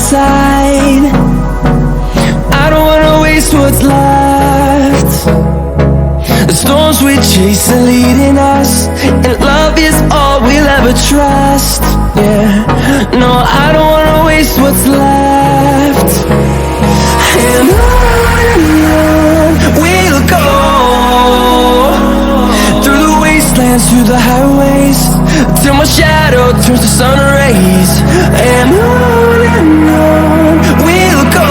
inside. I don't wanna waste what's left. The storms we chase are leading us, and love is all we'll ever trust. Yeah, no, I don't wanna waste what's left. And on we'll go, through the wastelands, through the highways, till my shadow turns to sun rays. And on we'll go,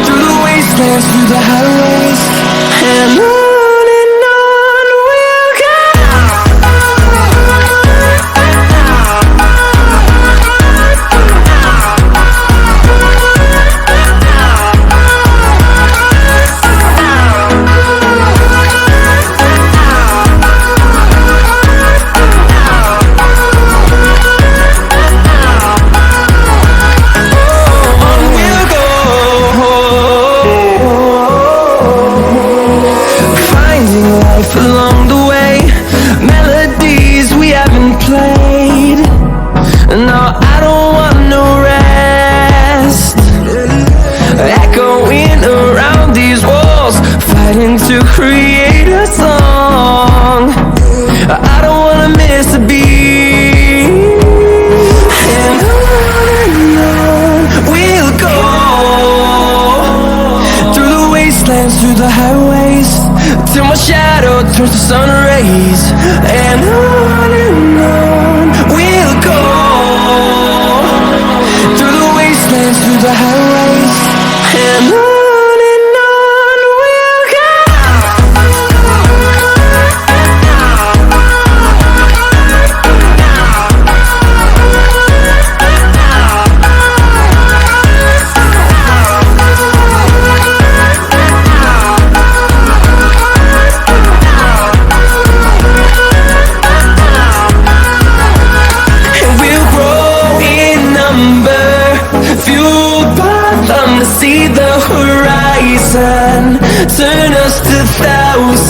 through the wastelands, through the highways, and on we'll go. Along the way, melodies we haven't played. No, I don't want no rest. Echoing around these walls, fighting to create a song. I don't wanna miss a beat. And on we'll go, through the wastelands, through the highways, till my shadow turns to sun rays. And on we'll go, through the wastelands, through the highways, and on we'll go. Fueled by them to see the horizon, turn us to